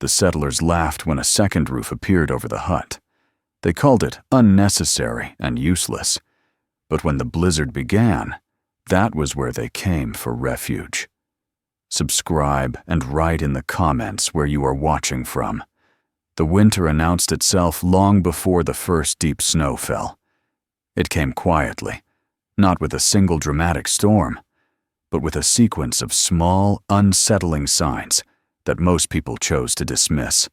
The settlers laughed when a second roof appeared over the hut. They called it unnecessary and useless. But when the blizzard began, that was where they came for refuge. Subscribe and write in the comments where you are watching from. The winter announced itself long before the first deep snow fell. It came quietly, not with a single dramatic storm, but with a sequence of small, unsettling signs that most people chose to dismiss.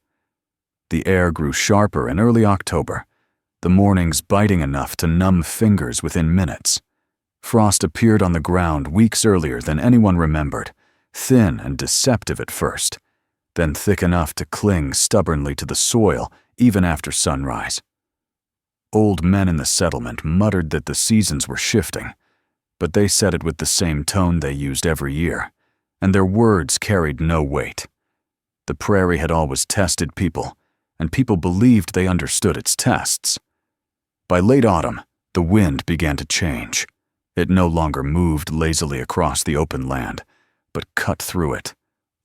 The air grew sharper in early October, the mornings biting enough to numb fingers within minutes. Frost appeared on the ground weeks earlier than anyone remembered, thin and deceptive at first, then thick enough to cling stubbornly to the soil even after sunrise. Old men in the settlement muttered that the seasons were shifting, but they said it with the same tone they used every year, and their words carried no weight. The prairie had always tested people, and people believed they understood its tests. By late autumn, the wind began to change. It no longer moved lazily across the open land, but cut through it,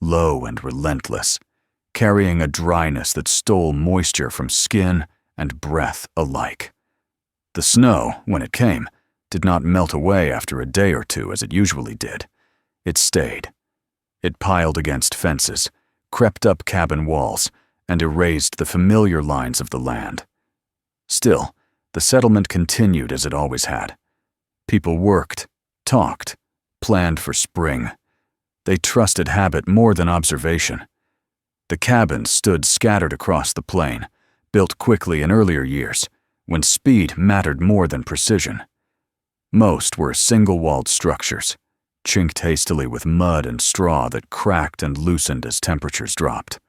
low and relentless, carrying a dryness that stole moisture from skin and breath alike. The snow, when it came, did not melt away after a day or two as it usually did. It stayed. It piled against fences, crept up cabin walls, and erased the familiar lines of the land. Still, the settlement continued as it always had. People worked, talked, planned for spring. They trusted habit more than observation. The cabins stood scattered across the plain, built quickly in earlier years, when speed mattered more than precision. Most were single-walled structures, chinked hastily with mud and straw that cracked and loosened as temperatures dropped.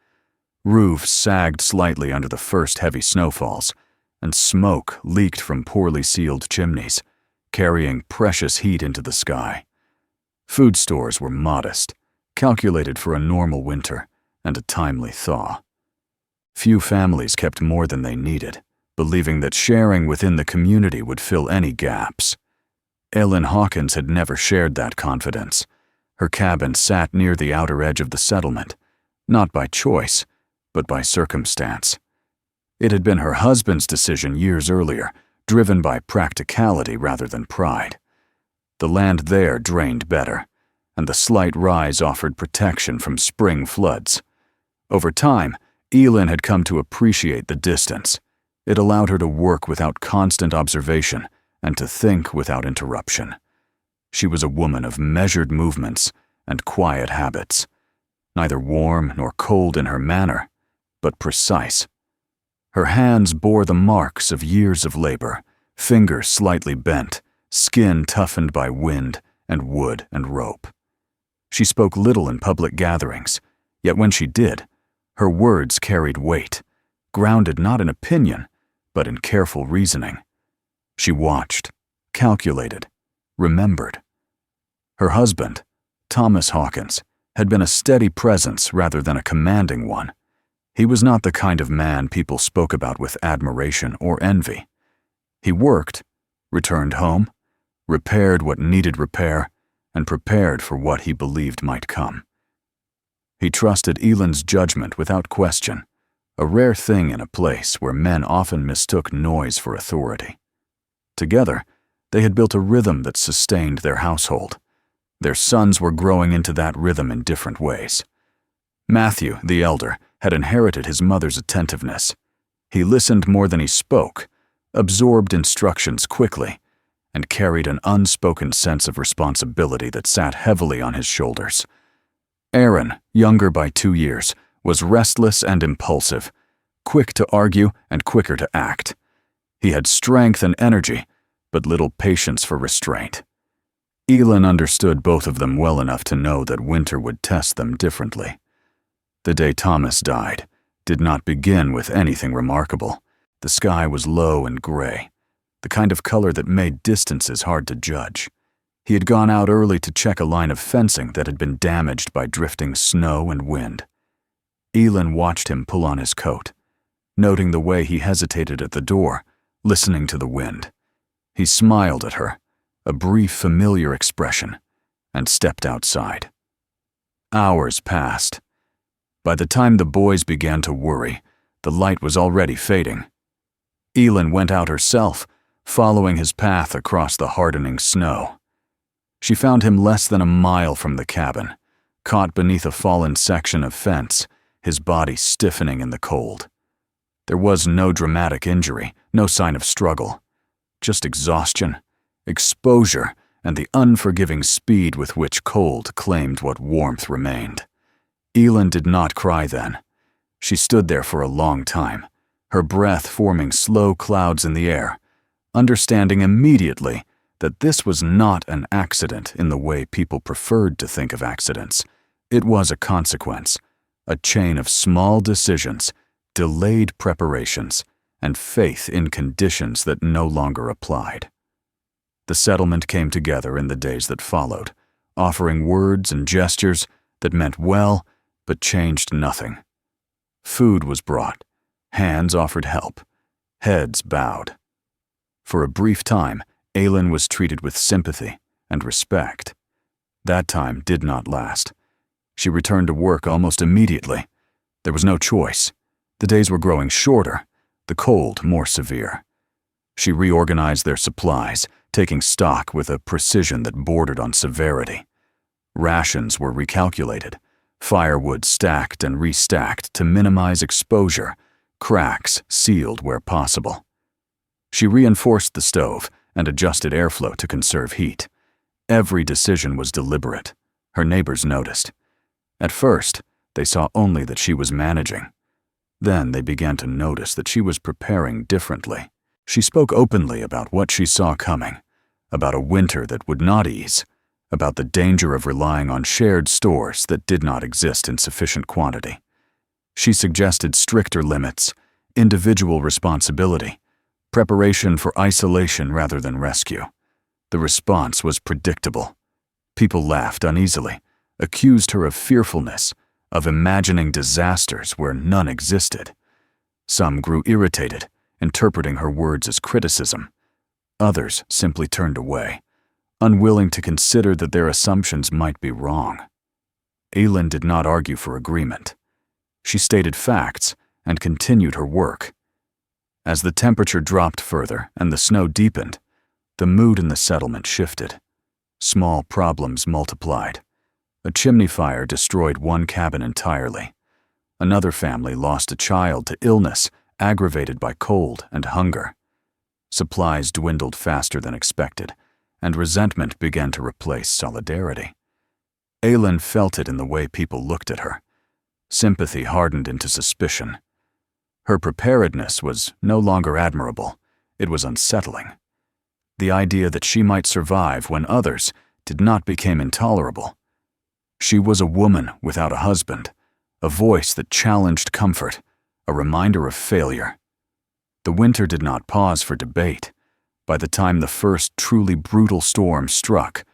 Roofs sagged slightly under the first heavy snowfalls, and smoke leaked from poorly sealed chimneys, carrying precious heat into the sky. Food stores were modest, calculated for a normal winter and a timely thaw. Few families kept more than they needed, believing that sharing within the community would fill any gaps. Elen Hawkins had never shared that confidence. Her cabin sat near the outer edge of the settlement, not by choice, but by circumstance. It had been her husband's decision years earlier, driven by practicality rather than pride. The land there drained better, and the slight rise offered protection from spring floods. Over time, Elen had come to appreciate the distance. It allowed her to work without constant observation and to think without interruption. She was a woman of measured movements and quiet habits, neither warm nor cold in her manner, but precise. Her hands bore the marks of years of labor, fingers slightly bent, skin toughened by wind and wood and rope. She spoke little in public gatherings, yet when she did, her words carried weight, grounded not in opinion, but in careful reasoning. She watched, calculated, remembered. Her husband, Thomas Hawkins, had been a steady presence rather than a commanding one. He was not the kind of man people spoke about with admiration or envy. He worked, returned home, repaired what needed repair, and prepared for what he believed might come. He trusted Elen's judgment without question, a rare thing in a place where men often mistook noise for authority. Together, they had built a rhythm that sustained their household. Their sons were growing into that rhythm in different ways. Matthew, the elder, had inherited his mother's attentiveness. He listened more than he spoke, absorbed instructions quickly, and carried an unspoken sense of responsibility that sat heavily on his shoulders. Aaron, younger by 2 years, was restless and impulsive, quick to argue and quicker to act. He had strength and energy, but little patience for restraint. Elen understood both of them well enough to know that winter would test them differently. The day Thomas died did not begin with anything remarkable. The sky was low and gray, the kind of color that made distances hard to judge. He had gone out early to check a line of fencing that had been damaged by drifting snow and wind. Elen watched him pull on his coat, noting the way he hesitated at the door, listening to the wind. He smiled at her, a brief familiar expression, and stepped outside. Hours passed. By the time the boys began to worry, the light was already fading. Elen went out herself, following his path across the hardening snow. She found him less than a mile from the cabin, caught beneath a fallen section of fence, his body stiffening in the cold. There was no dramatic injury, no sign of struggle, just exhaustion, exposure, and the unforgiving speed with which cold claimed what warmth remained. Elen did not cry then. She stood there for a long time, her breath forming slow clouds in the air, understanding immediately that this was not an accident in the way people preferred to think of accidents. It was a consequence, a chain of small decisions, delayed preparations, and faith in conditions that no longer applied. The settlement came together in the days that followed, offering words and gestures that meant well but changed nothing. Food was brought, hands offered help, heads bowed. For a brief time, Elen was treated with sympathy and respect. That time did not last. She returned to work almost immediately. There was no choice. The days were growing shorter, the cold more severe. She reorganized their supplies, taking stock with a precision that bordered on severity. Rations were recalculated, firewood stacked and restacked to minimize exposure, cracks sealed where possible. She reinforced the stove and adjusted airflow to conserve heat. Every decision was deliberate. Her neighbors noticed. At first, they saw only that she was managing. Then they began to notice that she was preparing differently. She spoke openly about what she saw coming, about a winter that would not ease, about the danger of relying on shared stores that did not exist in sufficient quantity. She suggested stricter limits, individual responsibility, preparation for isolation rather than rescue. The response was predictable. People laughed uneasily, accused her of fearfulness, of imagining disasters where none existed. Some grew irritated, interpreting her words as criticism. Others simply turned away, unwilling to consider that their assumptions might be wrong. Elen did not argue for agreement. She stated facts and continued her work. As the temperature dropped further and the snow deepened, the mood in the settlement shifted. Small problems multiplied. A chimney fire destroyed one cabin entirely. Another family lost a child to illness aggravated by cold and hunger. Supplies dwindled faster than expected, and resentment began to replace solidarity. Elen felt it in the way people looked at her. Sympathy hardened into suspicion. Her preparedness was no longer admirable, it was unsettling. The idea that she might survive when others did not became intolerable. She was a woman without a husband, a voice that challenged comfort, a reminder of failure. The winter did not pause for debate. By the time the first truly brutal storm struck,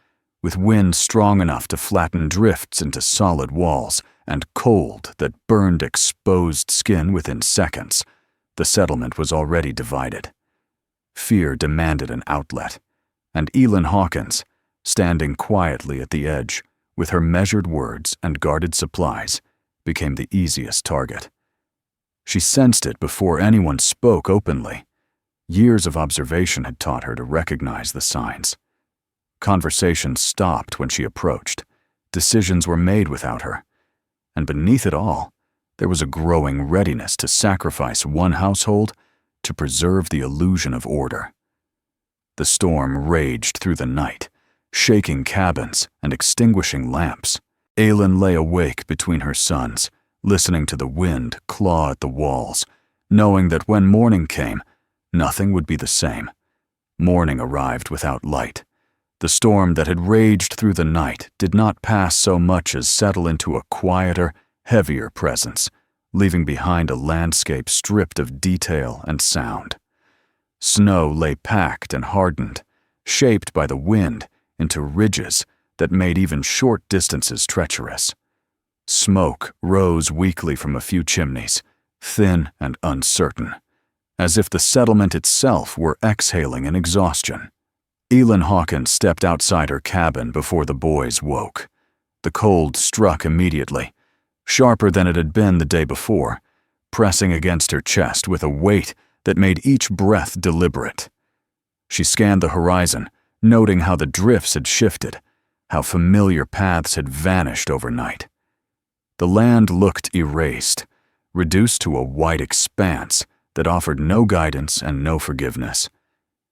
with wind strong enough to flatten drifts into solid walls and cold that burned exposed skin within seconds, the settlement was already divided. Fear demanded an outlet, and Elen Hawkins, standing quietly at the edge, with her measured words and guarded supplies, became the easiest target. She sensed it before anyone spoke openly. Years of observation had taught her to recognize the signs. Conversations stopped when she approached. Decisions were made without her. And beneath it all, there was a growing readiness to sacrifice one household to preserve the illusion of order. The storm raged through the night, shaking cabins and extinguishing lamps. Elen lay awake between her sons, listening to the wind claw at the walls, knowing that when morning came, nothing would be the same. Morning arrived without light. The storm that had raged through the night did not pass so much as settle into a quieter, heavier presence, leaving behind a landscape stripped of detail and sound. Snow lay packed and hardened, shaped by the wind into ridges that made even short distances treacherous. Smoke rose weakly from a few chimneys, thin and uncertain, as if the settlement itself were exhaling in exhaustion. Elen Hawkins stepped outside her cabin before the boys woke. The cold struck immediately. sharper than it had been the day before, pressing against her chest with a weight that made each breath deliberate. She scanned the horizon, noting how the drifts had shifted, how familiar paths had vanished overnight. The land looked erased, reduced to a white expanse that offered no guidance and no forgiveness.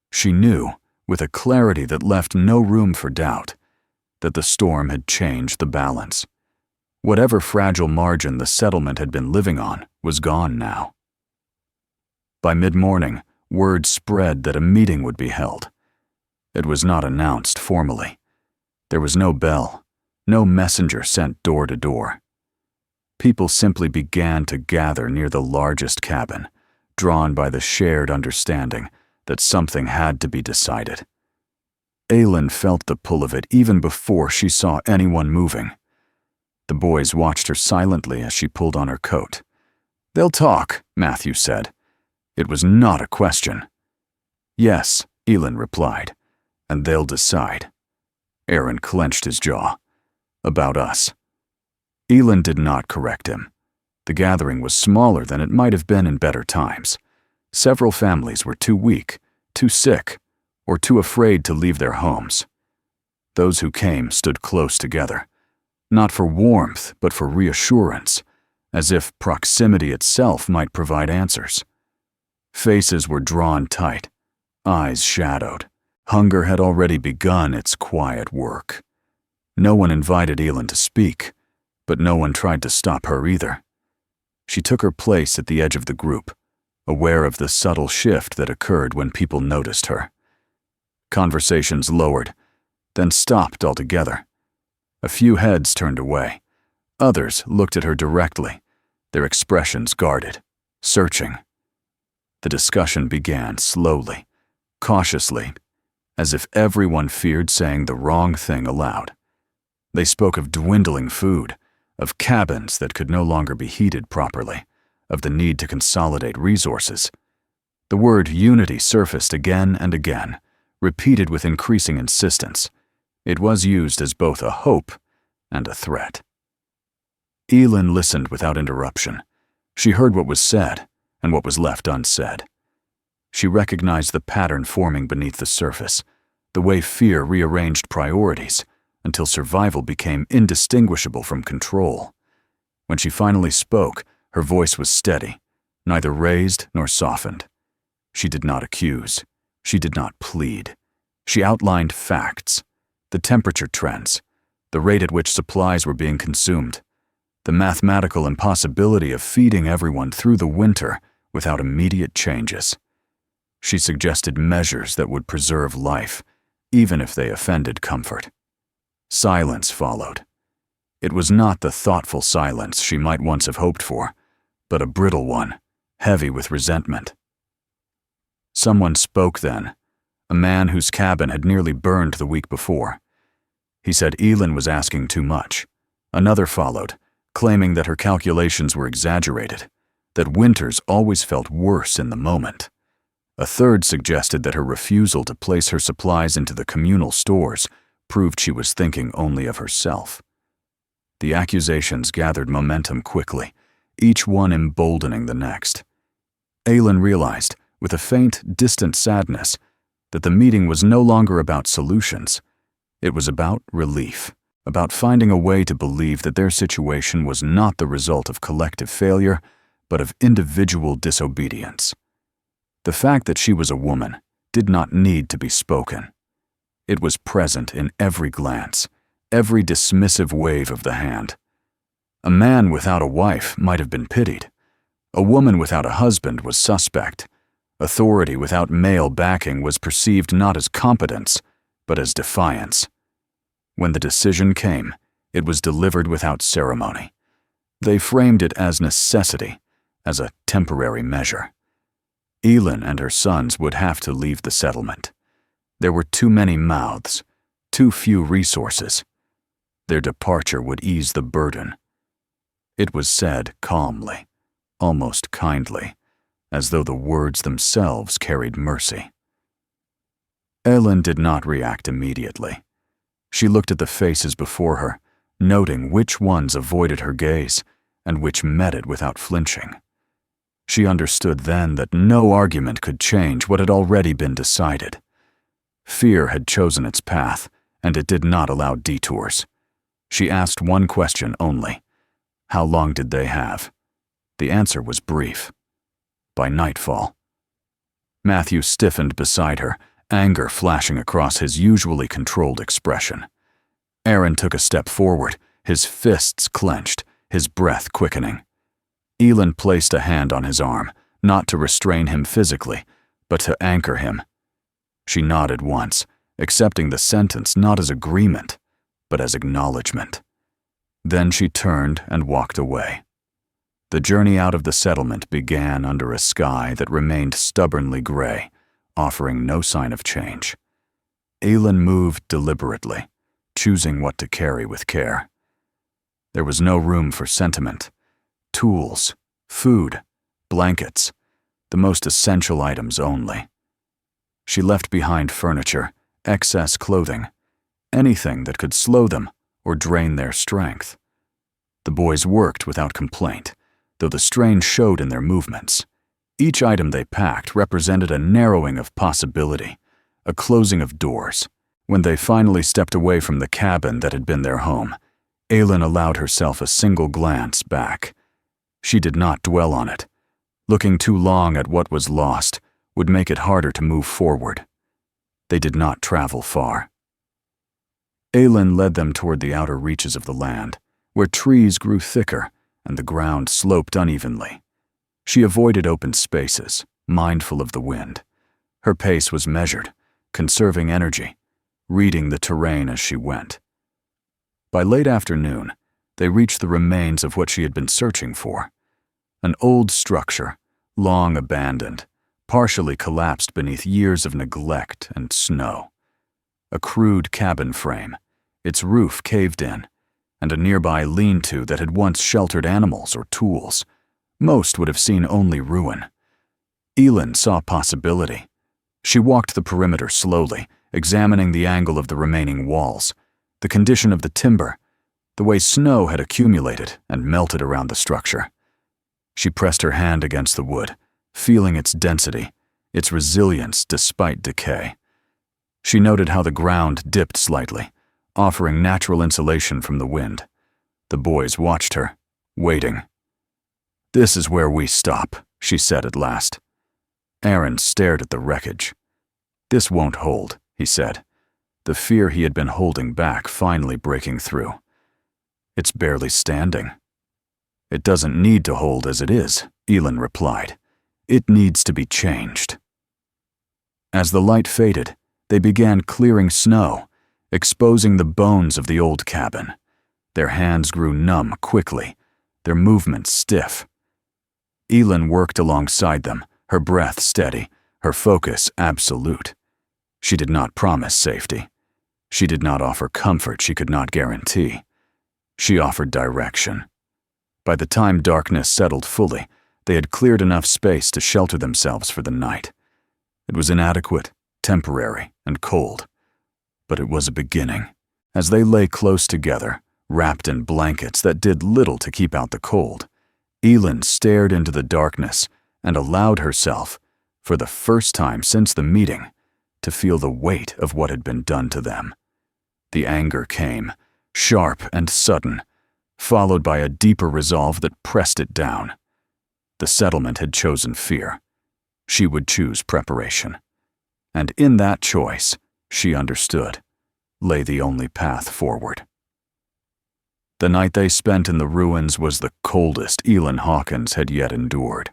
She knew, with a clarity that left no room for doubt, that the storm had changed the balance. Whatever fragile margin the settlement had been living on was gone now. By mid-morning, word spread that a meeting would be held. It was not announced formally. There was no bell, no messenger sent door to door. People simply began to gather near the largest cabin, drawn by the shared understanding that something had to be decided. Elen felt the pull of it even before she saw anyone moving. The boys watched her silently as she pulled on her coat. "They'll talk," Matthew said. It was not a question. "Yes," Elen replied, "and they'll decide." Aaron clenched his jaw. "About us." Elen did not correct him. The gathering was smaller than it might have been in better times. Several families were too weak, too sick, or too afraid to leave their homes. Those who came stood close together, not for warmth but for reassurance, as if proximity itself might provide answers. Faces were drawn tight, eyes shadowed. Hunger had already begun its quiet work. No one invited Elen to speak, but no one tried to stop her either. She took her place at the edge of the group, aware of the subtle shift that occurred when people noticed her. Conversations lowered, then stopped altogether. A few heads turned away. Others looked at her directly, their expressions guarded, searching. The discussion began slowly, cautiously, as if everyone feared saying the wrong thing aloud. They spoke of dwindling food, of cabins that could no longer be heated properly, of the need to consolidate resources. The word unity surfaced again and again, repeated with increasing insistence. It was used as both a hope and a threat. Elen listened without interruption. She heard what was said and what was left unsaid. She recognized the pattern forming beneath the surface, the way fear rearranged priorities until survival became indistinguishable from control. When she finally spoke, her voice was steady, neither raised nor softened. She did not accuse. She did not plead. She outlined facts, the temperature trends, the rate at which supplies were being consumed, the mathematical impossibility of feeding everyone through the winter without immediate changes. She suggested measures that would preserve life, even if they offended comfort. Silence followed. It was not the thoughtful silence she might once have hoped for, but a brittle one, heavy with resentment. Someone spoke then, a man whose cabin had nearly burned the week before. He said Elen was asking too much. Another followed, claiming that her calculations were exaggerated, that winters always felt worse in the moment. A third suggested that her refusal to place her supplies into the communal stores proved she was thinking only of herself. The accusations gathered momentum quickly, each one emboldening the next. Elen realized, with a faint, distant sadness, that the meeting was no longer about solutions. It was about relief, about finding a way to believe that their situation was not the result of collective failure, but of individual disobedience. The fact that she was a woman did not need to be spoken. It was present in every glance, every dismissive wave of the hand. A man without a wife might have been pitied. A woman without a husband was suspect. Authority without male backing was perceived not as competence, but as defiance. When the decision came, it was delivered without ceremony. They framed it as necessity, as a temporary measure. Elen and her sons would have to leave the settlement. There were too many mouths, too few resources. Their departure would ease the burden. It was said calmly, almost kindly, as though the words themselves carried mercy. Elen did not react immediately. She looked at the faces before her, noting which ones avoided her gaze and which met it without flinching. She understood then that no argument could change what had already been decided. Fear had chosen its path, and it did not allow detours. She asked one question only. How long did they have? The answer was brief. By nightfall. Matthew stiffened beside her, anger flashing across his usually controlled expression. Aaron took a step forward, his fists clenched, his breath quickening. Elen placed a hand on his arm, not to restrain him physically, but to anchor him. She nodded once, accepting the sentence not as agreement, but as acknowledgement. Then she turned and walked away. The journey out of the settlement began under a sky that remained stubbornly gray, offering no sign of change. Elen moved deliberately, choosing what to carry with care. There was no room for sentiment. Tools, food, blankets, the most essential items only. She left behind furniture, excess clothing, anything that could slow them or drain their strength. The boys worked without complaint, though the strain showed in their movements. Each item they packed represented a narrowing of possibility, a closing of doors. When they finally stepped away from the cabin that had been their home, Elen allowed herself a single glance back. She did not dwell on it. Looking too long at what was lost would make it harder to move forward. They did not travel far. Elen led them toward the outer reaches of the land, where trees grew thicker and the ground sloped unevenly. She avoided open spaces, mindful of the wind. Her pace was measured, conserving energy, reading the terrain as she went. By late afternoon, they reached the remains of what she had been searching for. An old structure, long abandoned, partially collapsed beneath years of neglect and snow. A crude cabin frame, its roof caved in, and a nearby lean-to that had once sheltered animals or tools. Most would have seen only ruin. Elen saw possibility. She walked the perimeter slowly, examining the angle of the remaining walls, the condition of the timber, the way snow had accumulated and melted around the structure. She pressed her hand against the wood, feeling its density, its resilience despite decay. She noted how the ground dipped slightly, offering natural insulation from the wind. The boys watched her, waiting. "This is where we stop," she said at last. Aaron stared at the wreckage. "This won't hold," he said, the fear he had been holding back finally breaking through. "It's barely standing." "It doesn't need to hold as it is," Elen replied. "It needs to be changed." As the light faded, they began clearing snow, exposing the bones of the old cabin. Their hands grew numb quickly, their movements stiff. Elen worked alongside them, her breath steady, her focus absolute. She did not promise safety. She did not offer comfort she could not guarantee. She offered direction. By the time darkness settled fully, they had cleared enough space to shelter themselves for the night. It was inadequate, temporary, and cold. But it was a beginning. As they lay close together, wrapped in blankets that did little to keep out the cold, Elen stared into the darkness and allowed herself, for the first time since the meeting, to feel the weight of what had been done to them. The anger came, sharp and sudden, followed by a deeper resolve that pressed it down. The settlement had chosen fear. She would choose preparation. And in that choice, she understood, lay the only path forward. The night they spent in the ruins was the coldest Elen Hawkins had yet endured.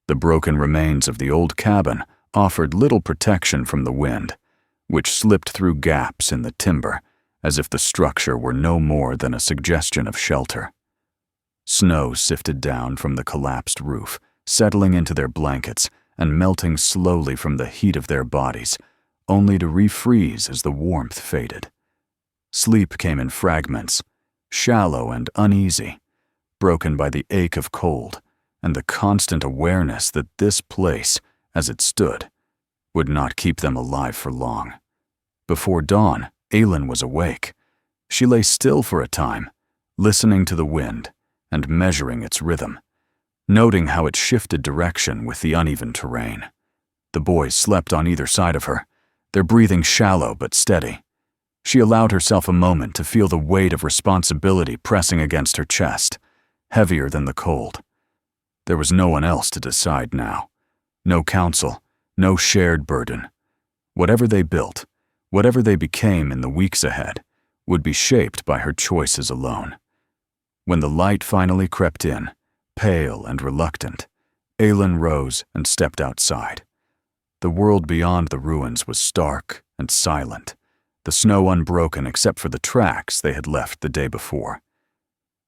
The broken remains of the old cabin offered little protection from the wind, which slipped through gaps in the timber as if the structure were no more than a suggestion of shelter. Snow sifted down from the collapsed roof, settling into their blankets and melting slowly from the heat of their bodies, only to refreeze as the warmth faded. Sleep came in fragments, shallow and uneasy, broken by the ache of cold and the constant awareness that this place, as it stood, would not keep them alive for long. Before dawn, Elen was awake. She lay still for a time, listening to the wind and measuring its rhythm, noting how it shifted direction with the uneven terrain. The boys slept on either side of her, their breathing shallow but steady. She allowed herself a moment to feel the weight of responsibility pressing against her chest, heavier than the cold. There was no one else to decide now. No counsel, no shared burden. Whatever they built, whatever they became in the weeks ahead, would be shaped by her choices alone. When the light finally crept in, pale and reluctant, Elen rose and stepped outside. The world beyond the ruins was stark and silent, the snow unbroken except for the tracks they had left the day before.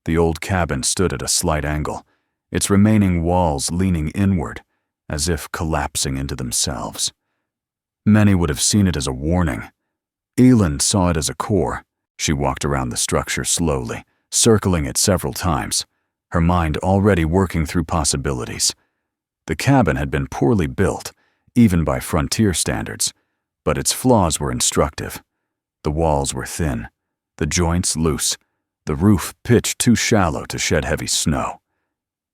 The old cabin stood at a slight angle, its remaining walls leaning inward, as if collapsing into themselves. Many would have seen it as a warning. Elen saw it as a core. She walked around the structure slowly, circling it several times, her mind already working through possibilities. The cabin had been poorly built, even by frontier standards, but its flaws were instructive. The walls were thin, the joints loose, the roof pitched too shallow to shed heavy snow.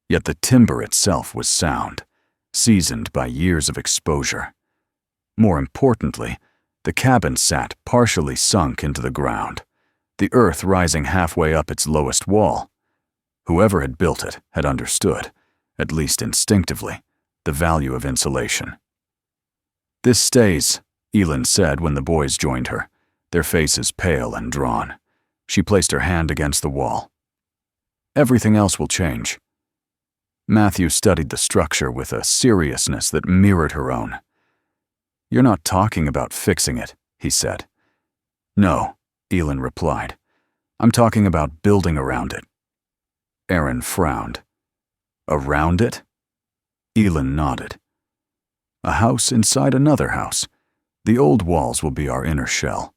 Yet the timber itself was sound, seasoned by years of exposure. More importantly, the cabin sat partially sunk into the ground, the earth rising halfway up its lowest wall. Whoever had built it had understood, at least instinctively, the value of insulation. "This stays," Elen said when the boys joined her, their faces pale and drawn. She placed her hand against the wall. "Everything else will change." Matthew studied the structure with a seriousness that mirrored her own. "You're not talking about fixing it," he said. "No," Elen replied. "I'm talking about building around it." Aaron frowned. "Around it?" Elen nodded. "A house inside another house. The old walls will be our inner shell.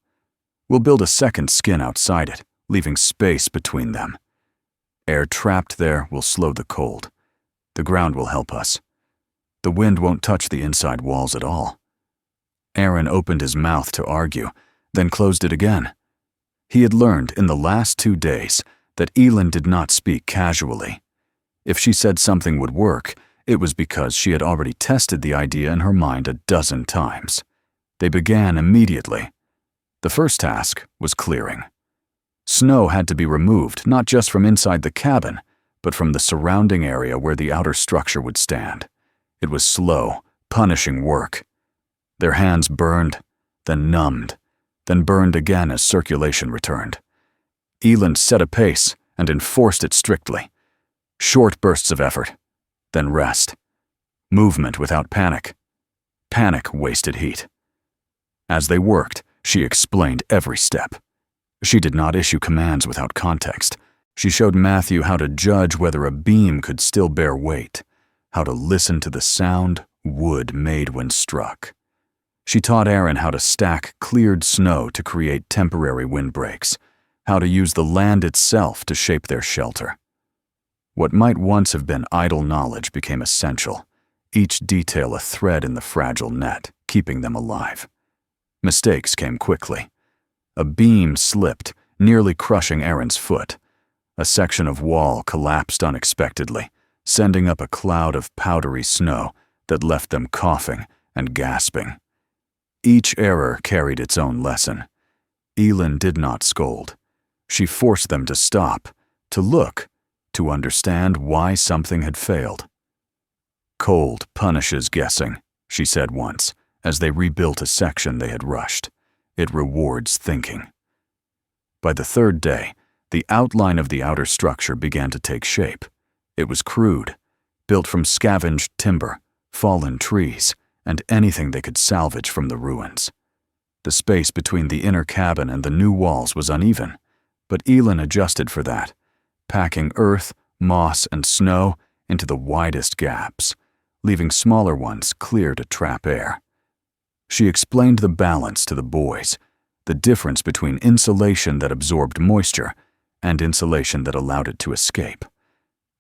We'll build a second skin outside it, leaving space between them. Air trapped there will slow the cold. The ground will help us. The wind won't touch the inside walls at all." Aaron opened his mouth to argue, then closed it again. He had learned in the last 2 days that Elen did not speak casually. If she said something would work, it was because she had already tested the idea in her mind a dozen times. They began immediately. The first task was clearing. Snow had to be removed not just from inside the cabin, but from the surrounding area where the outer structure would stand. It was slow, punishing work. Their hands burned, then numbed, then burned again as circulation returned. Elen set a pace and enforced it strictly. Short bursts of effort, then rest. Movement without panic. Panic wasted heat. As they worked, she explained every step. She did not issue commands without context. She showed Matthew how to judge whether a beam could still bear weight, how to listen to the sound wood made when struck. She taught Aaron how to stack cleared snow to create temporary windbreaks, how to use the land itself to shape their shelter. What might once have been idle knowledge became essential, each detail a thread in the fragile net, keeping them alive. Mistakes came quickly. A beam slipped, nearly crushing Aaron's foot. A section of wall collapsed unexpectedly, sending up a cloud of powdery snow that left them coughing and gasping. Each error carried its own lesson. Elen did not scold. She forced them to stop, to look, to understand why something had failed. "Cold punishes guessing," she said once, as they rebuilt a section they had rushed. "It rewards thinking." By the 3rd day, the outline of the outer structure began to take shape. It was crude, built from scavenged timber, fallen trees, and anything they could salvage from the ruins. The space between the inner cabin and the new walls was uneven, but Elen adjusted for that, packing earth, moss, and snow into the widest gaps, leaving smaller ones clear to trap air. She explained the balance to the boys, the difference between insulation that absorbed moisture and insulation that allowed it to escape.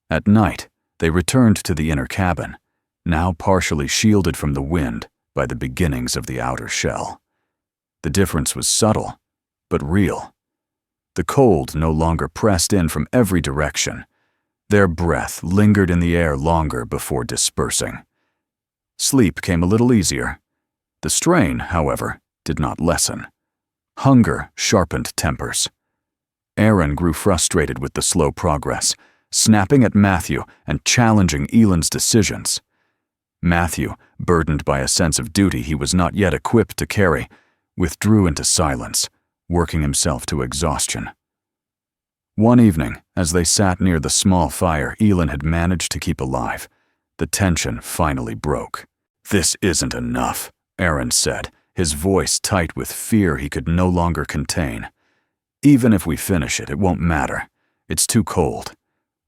At night, they returned to the inner cabin, now partially shielded from the wind by the beginnings of the outer shell. The difference was subtle, but real. The cold no longer pressed in from every direction. Their breath lingered in the air longer before dispersing. Sleep came a little easier. The strain, however, did not lessen. Hunger sharpened tempers. Eren grew frustrated with the slow progress, snapping at Matthew and challenging Elen's decisions. Matthew, burdened by a sense of duty he was not yet equipped to carry, withdrew into silence, working himself to exhaustion. One evening, as they sat near the small fire Elen had managed to keep alive, the tension finally broke. "This isn't enough," Eren said, his voice tight with fear he could no longer contain. "Even if we finish it, it won't matter. It's too cold.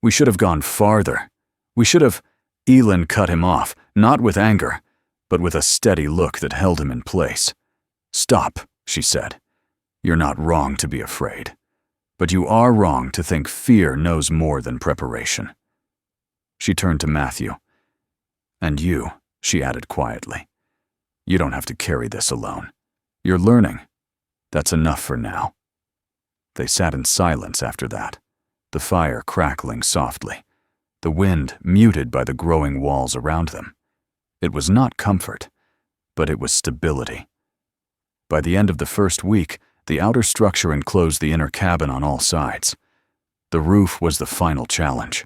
We should have gone farther. We should have—" Elen cut him off, not with anger, but with a steady look that held him in place. "Stop," she said. "You're not wrong to be afraid. But you are wrong to think fear knows more than preparation." She turned to Matthew. "And you," she added quietly. "You don't have to carry this alone. You're learning. That's enough for now." They sat in silence after that, the fire crackling softly, the wind muted by the growing walls around them. It was not comfort, but it was stability. By the end of the first week, the outer structure enclosed the inner cabin on all sides. The roof was the final challenge.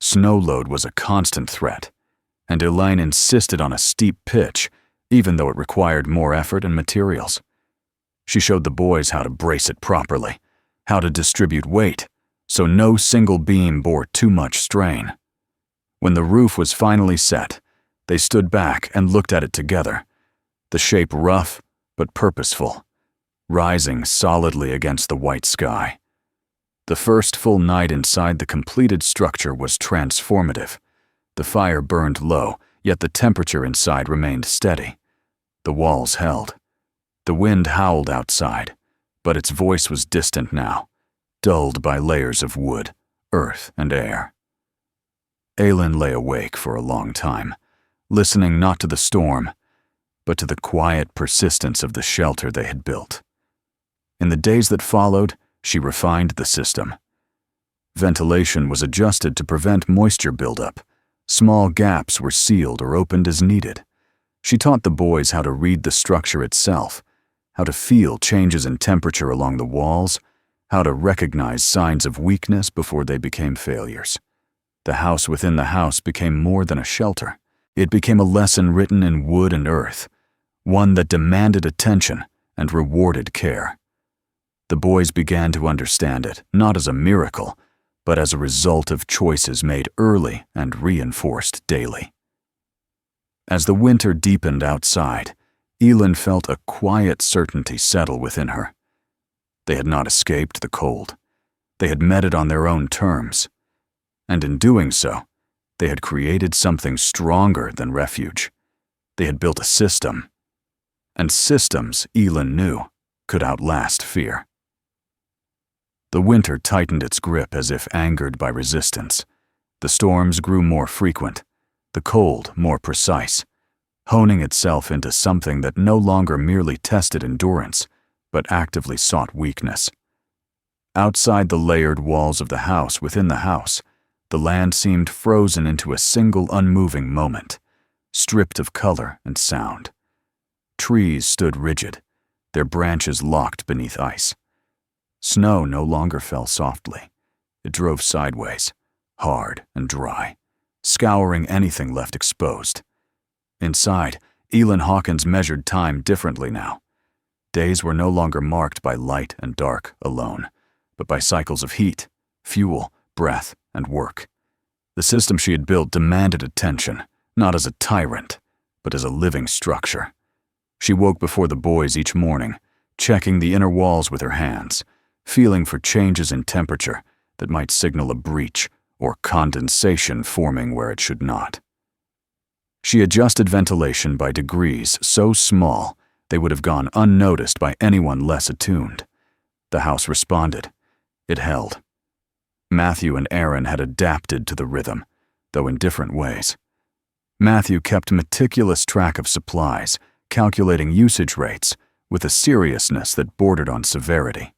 Snow load was a constant threat, and Elaine insisted on a steep pitch, even though it required more effort and materials. She showed the boys how to brace it properly, how to distribute weight, so no single beam bore too much strain. When the roof was finally set, they stood back and looked at it together, the shape rough but purposeful, rising solidly against the white sky. The first full night inside the completed structure was transformative. The fire burned low, yet the temperature inside remained steady. The walls held. The wind howled outside, but its voice was distant now, dulled by layers of wood, earth, and air. Elen lay awake for a long time, listening not to the storm, but to the quiet persistence of the shelter they had built. In the days that followed, she refined the system. Ventilation was adjusted to prevent moisture buildup. Small gaps were sealed or opened as needed. She taught the boys how to read the structure itself, how to feel changes in temperature along the walls, how to recognize signs of weakness before they became failures. The house within the house became more than a shelter. It became a lesson written in wood and earth, one that demanded attention and rewarded care. The boys began to understand it, not as a miracle, but as a result of choices made early and reinforced daily. As the winter deepened outside, Elen felt a quiet certainty settle within her. They had not escaped the cold. They had met it on their own terms. And in doing so, they had created something stronger than refuge. They had built a system. And systems, Elen knew, could outlast fear. The winter tightened its grip as if angered by resistance. The storms grew more frequent, the cold more precise, honing itself into something that no longer merely tested endurance, but actively sought weakness. Outside the layered walls of the house within the house, the land seemed frozen into a single unmoving moment, stripped of color and sound. Trees stood rigid, their branches locked beneath ice. Snow no longer fell softly. It drove sideways, hard and dry, scouring anything left exposed. Inside, Elen Hawkins measured time differently now. Days were no longer marked by light and dark alone, but by cycles of heat, fuel, breath, and work. The system she had built demanded attention, not as a tyrant, but as a living structure. She woke before the boys each morning, checking the inner walls with her hands, feeling for changes in temperature that might signal a breach or condensation forming where it should not. She adjusted ventilation by degrees so small they would have gone unnoticed by anyone less attuned. The house responded. It held. Matthew and Eren had adapted to the rhythm, though in different ways. Matthew kept meticulous track of supplies, calculating usage rates with a seriousness that bordered on severity.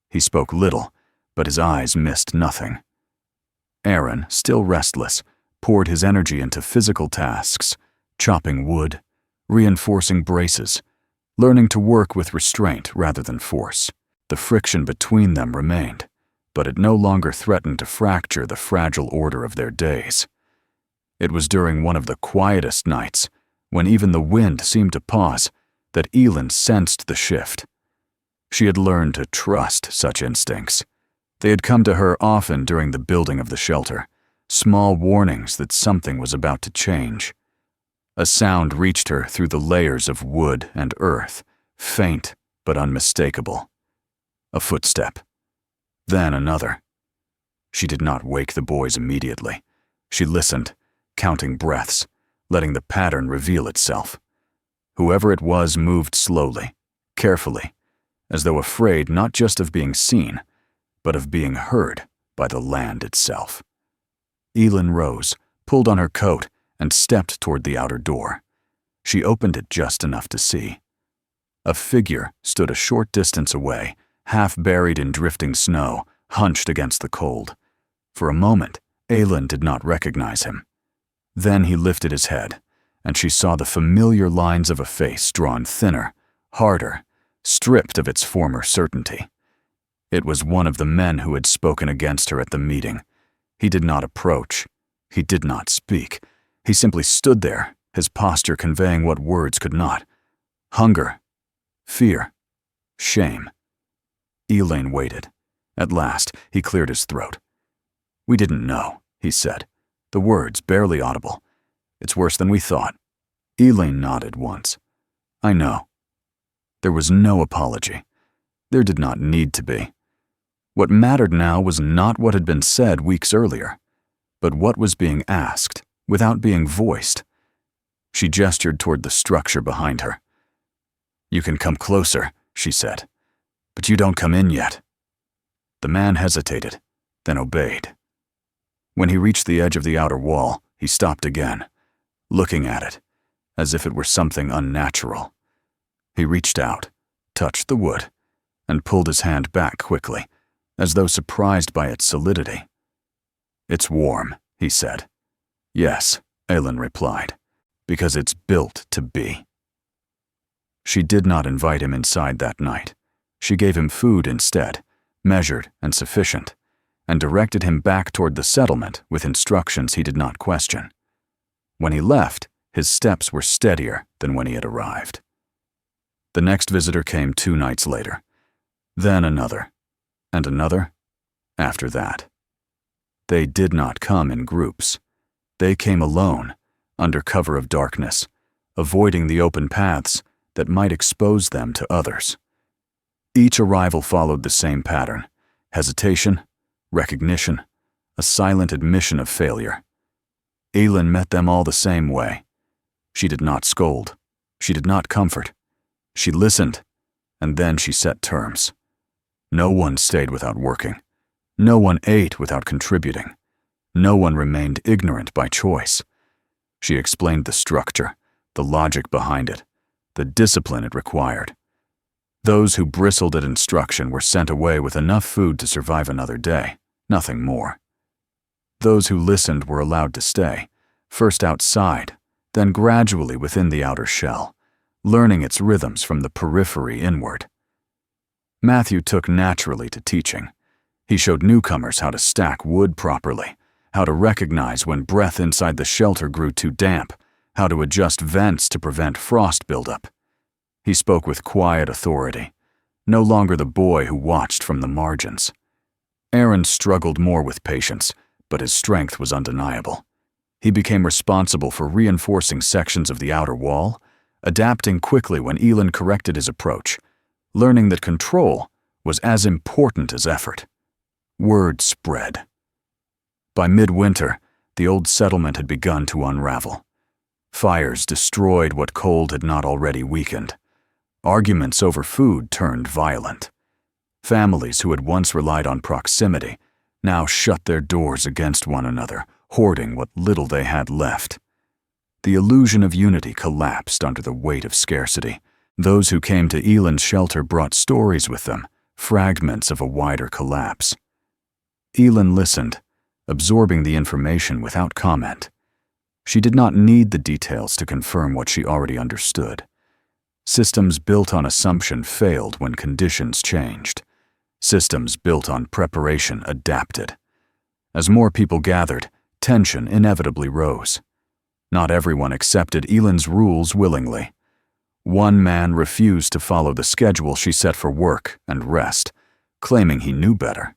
He spoke little, but his eyes missed nothing. Aaron, still restless, poured his energy into physical tasks, chopping wood, reinforcing braces, learning to work with restraint rather than force. The friction between them remained, but it no longer threatened to fracture the fragile order of their days. It was during one of the quietest nights, when even the wind seemed to pause, that Elen sensed the shift. She had learned to trust such instincts. They had come to her often during the building of the shelter, small warnings that something was about to change. A sound reached her through the layers of wood and earth, faint but unmistakable. A footstep. Then another. She did not wake the boys immediately. She listened, counting breaths, letting the pattern reveal itself. Whoever it was moved slowly, carefully, as though afraid not just of being seen, but of being heard by the land itself. Elen rose, pulled on her coat, and stepped toward the outer door. She opened it just enough to see. A figure stood a short distance away, half buried in drifting snow, hunched against the cold. For a moment, Elen did not recognize him. Then he lifted his head, and she saw the familiar lines of a face drawn thinner, harder, stripped of its former certainty. It was one of the men who had spoken against her at the meeting. He did not approach. He did not speak. He simply stood there, his posture conveying what words could not. Hunger, fear, shame. Elen waited. At last, he cleared his throat. "We didn't know," he said, the words barely audible. "It's worse than we thought." Elen nodded once. "I know." There was no apology. There did not need to be. What mattered now was not what had been said weeks earlier, but what was being asked, without being voiced. She gestured toward the structure behind her. "You can come closer," she said, "but you don't come in yet." The man hesitated, then obeyed. When he reached the edge of the outer wall, he stopped again, looking at it, as if it were something unnatural. He reached out, touched the wood, and pulled his hand back quickly, as though surprised by its solidity. "It's warm," he said. "Yes," Elen replied, "because it's built to be." She did not invite him inside that night. She gave him food instead, measured and sufficient, and directed him back toward the settlement with instructions he did not question. When he left, his steps were steadier than when he had arrived. The next visitor came 2 nights later, then another, and another after that. They did not come in groups. They came alone, under cover of darkness, avoiding the open paths that might expose them to others. Each arrival followed the same pattern: hesitation, recognition, a silent admission of failure. Elen met them all the same way. She did not scold. She did not comfort. She listened, and then she set terms. No one stayed without working. No one ate without contributing. No one remained ignorant by choice. She explained the structure, the logic behind it, the discipline it required. Those who bristled at instruction were sent away with enough food to survive another day, nothing more. Those who listened were allowed to stay, first outside, then gradually within the outer shell, learning its rhythms from the periphery inward. Matthew took naturally to teaching. He showed newcomers how to stack wood properly, how to recognize when breath inside the shelter grew too damp, how to adjust vents to prevent frost buildup. He spoke with quiet authority, no longer the boy who watched from the margins. Aaron struggled more with patience, but his strength was undeniable. He became responsible for reinforcing sections of the outer wall, adapting quickly when Elen corrected his approach, learning that control was as important as effort. Word spread. By midwinter, the old settlement had begun to unravel. Fires destroyed what cold had not already weakened. Arguments over food turned violent. Families who had once relied on proximity now shut their doors against one another, hoarding what little they had left. The illusion of unity collapsed under the weight of scarcity. Those who came to Elen's shelter brought stories with them, fragments of a wider collapse. Elen listened, absorbing the information without comment. She did not need the details to confirm what she already understood. Systems built on assumption failed when conditions changed. Systems built on preparation adapted. As more people gathered, tension inevitably rose. Not everyone accepted Elen's rules willingly. One man refused to follow the schedule she set for work and rest, claiming he knew better.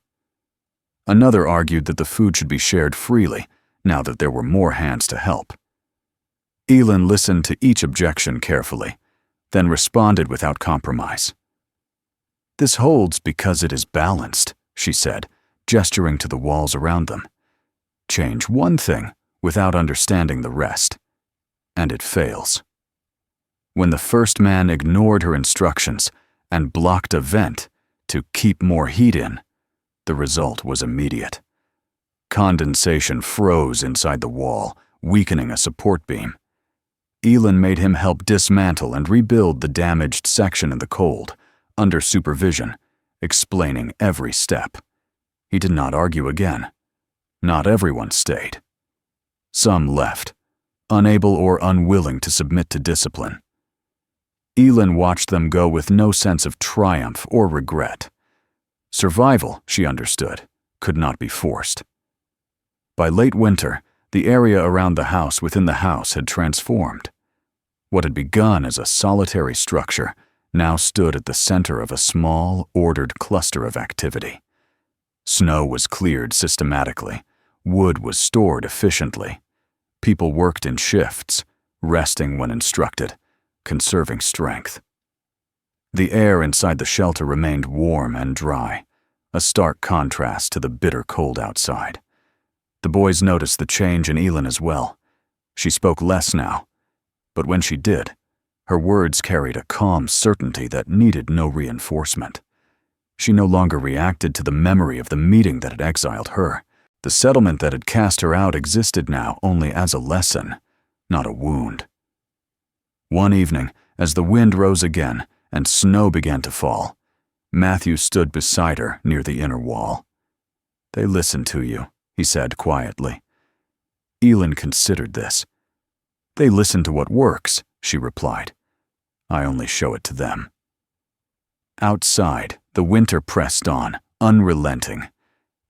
Another argued that the food should be shared freely, now that there were more hands to help. Elen listened to each objection carefully, then responded without compromise. "This holds because it is balanced," she said, gesturing to the walls around them. "Change one thing without understanding the rest, and it fails." When the first man ignored her instructions and blocked a vent to keep more heat in, the result was immediate. Condensation froze inside the wall, weakening a support beam. Elen made him help dismantle and rebuild the damaged section in the cold, under supervision, explaining every step. He did not argue again. Not everyone stayed. Some left, unable or unwilling to submit to discipline. Elen watched them go with no sense of triumph or regret. Survival, she understood, could not be forced. By late winter, the area around the house within the house had transformed. What had begun as a solitary structure now stood at the center of a small, ordered cluster of activity. Snow was cleared systematically. Wood was stored efficiently. People worked in shifts, resting when instructed, conserving strength. The air inside the shelter remained warm and dry, a stark contrast to the bitter cold outside. The boys noticed the change in Elen as well. She spoke less now, but when she did, her words carried a calm certainty that needed no reinforcement. She no longer reacted to the memory of the meeting that had exiled her. The settlement that had cast her out existed now only as a lesson, not a wound. One evening, as the wind rose again and snow began to fall, Matthew stood beside her near the inner wall. "They listen to you," he said quietly. Elen considered this. "They listen to what works," she replied. "I only show it to them." Outside, the winter pressed on, unrelenting.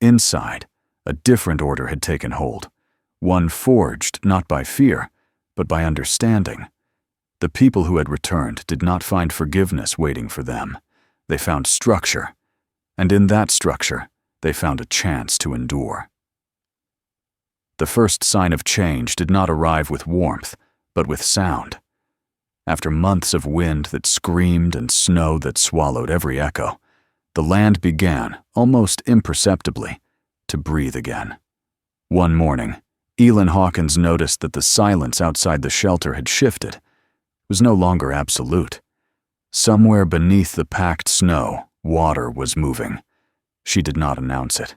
Inside, a different order had taken hold, one forged not by fear, but by understanding. The people who had returned did not find forgiveness waiting for them. They found structure, and in that structure, they found a chance to endure. The first sign of change did not arrive with warmth, but with sound. After months of wind that screamed and snow that swallowed every echo, the land began, almost imperceptibly, to breathe again. One morning, Elen Hawkins noticed that the silence outside the shelter had shifted. It was no longer absolute. Somewhere beneath the packed snow, water was moving. She did not announce it.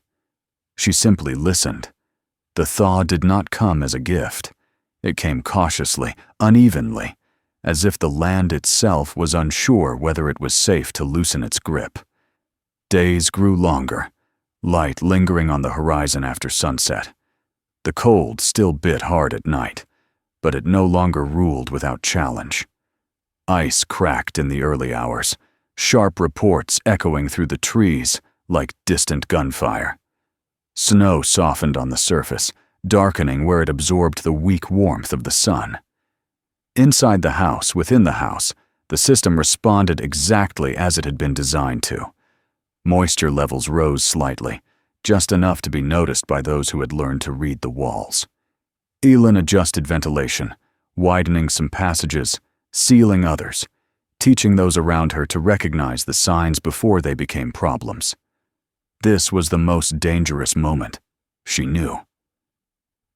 She simply listened. The thaw did not come as a gift. It came cautiously, unevenly, as if the land itself was unsure whether it was safe to loosen its grip. Days grew longer, light lingering on the horizon after sunset. The cold still bit hard at night, but it no longer ruled without challenge. Ice cracked in the early hours, sharp reports echoing through the trees like distant gunfire. Snow softened on the surface, darkening where it absorbed the weak warmth of the sun. Inside the house, within the house, the system responded exactly as it had been designed to. Moisture levels rose slightly, just enough to be noticed by those who had learned to read the walls. Elen adjusted ventilation, widening some passages, sealing others, teaching those around her to recognize the signs before they became problems. This was the most dangerous moment, she knew.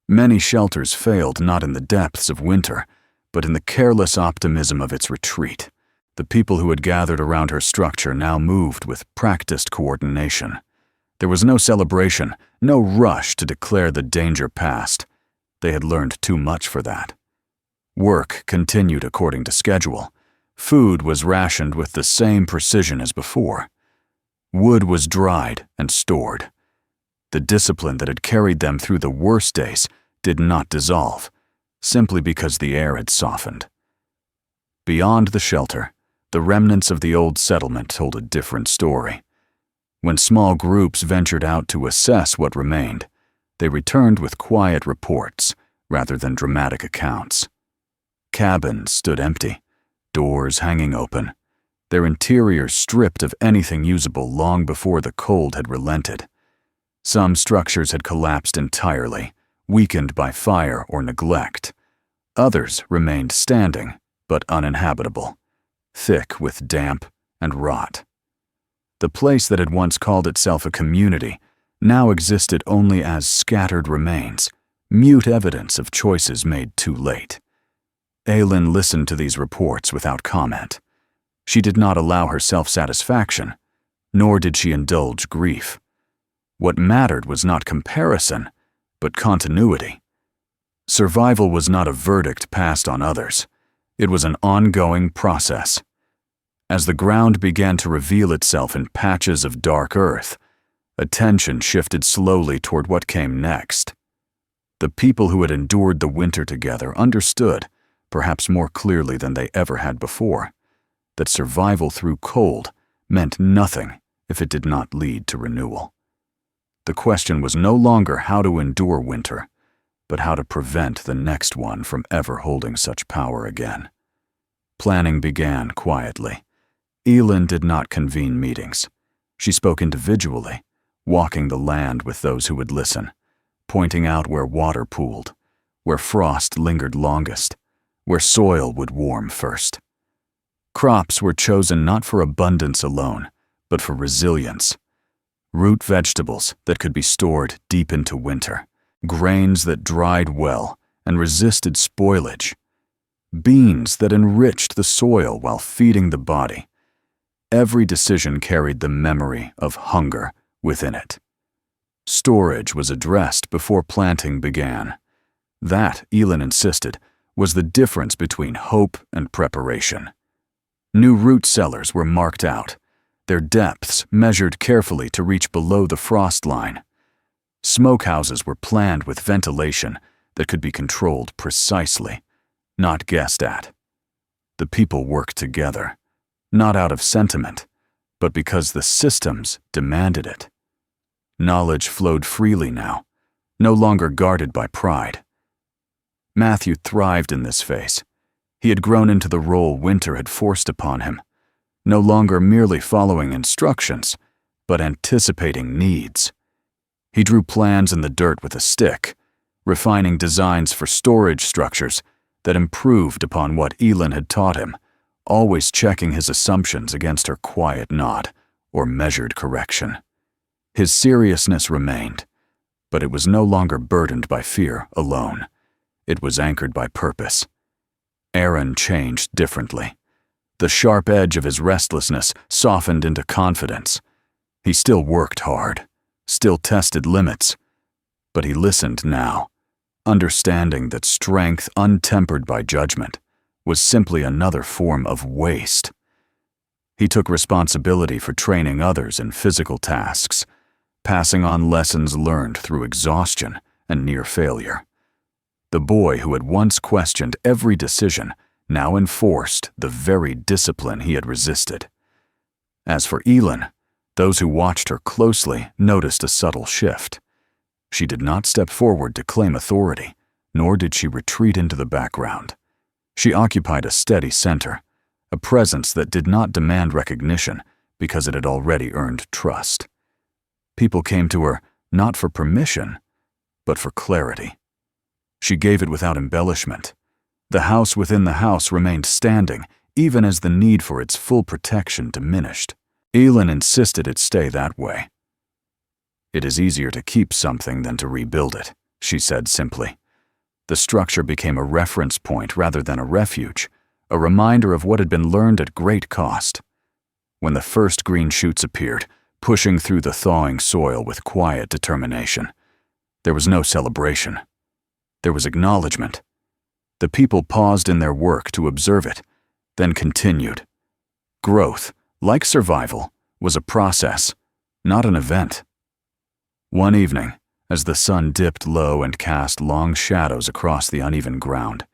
Many shelters failed not in the depths of winter, but in the careless optimism of its retreat. The people who had gathered around her structure now moved with practiced coordination. There was no celebration, no rush to declare the danger past. They had learned too much for that. Work continued according to schedule. Food was rationed with the same precision as before. Wood was dried and stored. The discipline that had carried them through the worst days did not dissolve, simply because the air had softened. Beyond the shelter, the remnants of the old settlement told a different story. When small groups ventured out to assess what remained, they returned with quiet reports rather than dramatic accounts. Cabins stood empty, doors hanging open, their interiors stripped of anything usable long before the cold had relented. Some structures had collapsed entirely, weakened by fire or neglect. Others remained standing, but uninhabitable, thick with damp and rot. The place that had once called itself a community now existed only as scattered remains, mute evidence of choices made too late. Elen listened to these reports without comment. She did not allow herself satisfaction, nor did she indulge grief. What mattered was not comparison, but continuity. Survival was not a verdict passed on others. It was an ongoing process. As the ground began to reveal itself in patches of dark earth, attention shifted slowly toward what came next. The people who had endured the winter together understood, perhaps more clearly than they ever had before, that survival through cold meant nothing if it did not lead to renewal. The question was no longer how to endure winter, but how to prevent the next one from ever holding such power again. Planning began quietly. Elen did not convene meetings. She spoke individually, walking the land with those who would listen, pointing out where water pooled, where frost lingered longest, where soil would warm first. Crops were chosen not for abundance alone, but for resilience. Root vegetables that could be stored deep into winter, grains that dried well and resisted spoilage, beans that enriched the soil while feeding the body. Every decision carried the memory of hunger within it. Storage was addressed before planting began. That, Elen insisted, was the difference between hope and preparation. New root cellars were marked out, their depths measured carefully to reach below the frost line. Smokehouses were planned with ventilation that could be controlled precisely, not guessed at. The people worked together, not out of sentiment, but because the systems demanded it. Knowledge flowed freely now, no longer guarded by pride. Matthew thrived in this phase. He had grown into the role winter had forced upon him, no longer merely following instructions, but anticipating needs. He drew plans in the dirt with a stick, refining designs for storage structures that improved upon what Elen had taught him, always checking his assumptions against her quiet nod or measured correction. His seriousness remained, but it was no longer burdened by fear alone. It was anchored by purpose. Aaron changed differently. The sharp edge of his restlessness softened into confidence. He still worked hard, still tested limits, but he listened now, understanding that strength untempered by judgment was simply another form of waste. He took responsibility for training others in physical tasks, passing on lessons learned through exhaustion and near failure. The boy who had once questioned every decision now enforced the very discipline he had resisted. As for Elen, those who watched her closely noticed a subtle shift. She did not step forward to claim authority, nor did she retreat into the background. She occupied a steady center, a presence that did not demand recognition because it had already earned trust. People came to her not for permission, but for clarity. She gave it without embellishment. The house within the house remained standing, even as the need for its full protection diminished. Elen insisted it stay that way. "It is easier to keep something than to rebuild it," she said simply. The structure became a reference point rather than a refuge, a reminder of what had been learned at great cost. When the first green shoots appeared, pushing through the thawing soil with quiet determination, there was no celebration. There was acknowledgement. The people paused in their work to observe it, then continued. Growth, like survival, was a process, not an event. One evening, as the sun dipped low and cast long shadows across the uneven ground,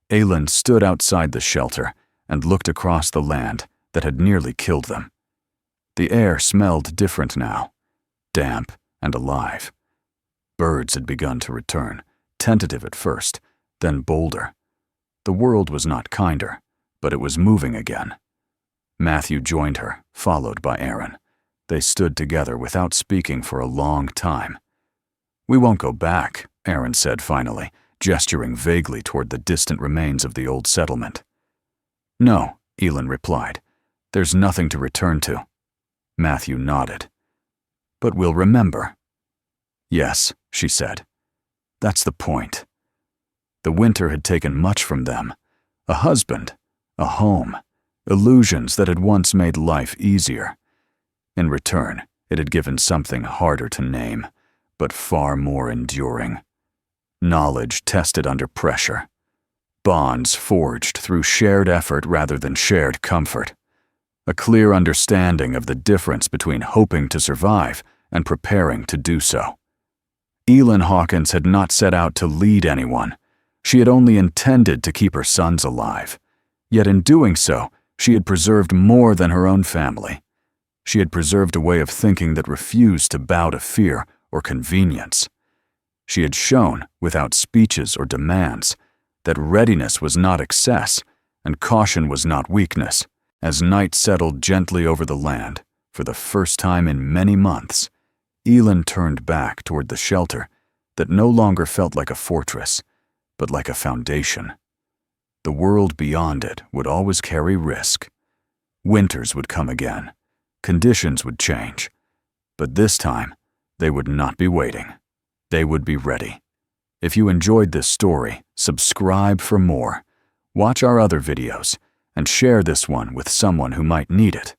Elen stood outside the shelter and looked across the land that had nearly killed them. The air smelled different now, damp and alive. Birds had begun to return, tentative at first, then bolder. The world was not kinder, but it was moving again. Matthew joined her, followed by Aaron. They stood together without speaking for a long time. "We won't go back," Aaron said finally, gesturing vaguely toward the distant remains of the old settlement. "No," Elen replied. "There's nothing to return to." Matthew nodded. "But we'll remember." "Yes," she said. "That's the point." The winter had taken much from them. A husband, a home, illusions that had once made life easier. In return, it had given something harder to name, but far more enduring. Knowledge tested under pressure. Bonds forged through shared effort rather than shared comfort. A clear understanding of the difference between hoping to survive and preparing to do so. Elen Hawkins had not set out to lead anyone. She had only intended to keep her sons alive. Yet in doing so, she had preserved more than her own family. She had preserved a way of thinking that refused to bow to fear or convenience. She had shown, without speeches or demands, that readiness was not excess and caution was not weakness. As night settled gently over the land, for the first time in many months, Elen turned back toward the shelter that no longer felt like a fortress, but like a foundation. The world beyond it would always carry risk. Winters would come again. Conditions would change. But this time, they would not be waiting. They would be ready. If you enjoyed this story, subscribe for more. Watch our other videos and share this one with someone who might need it.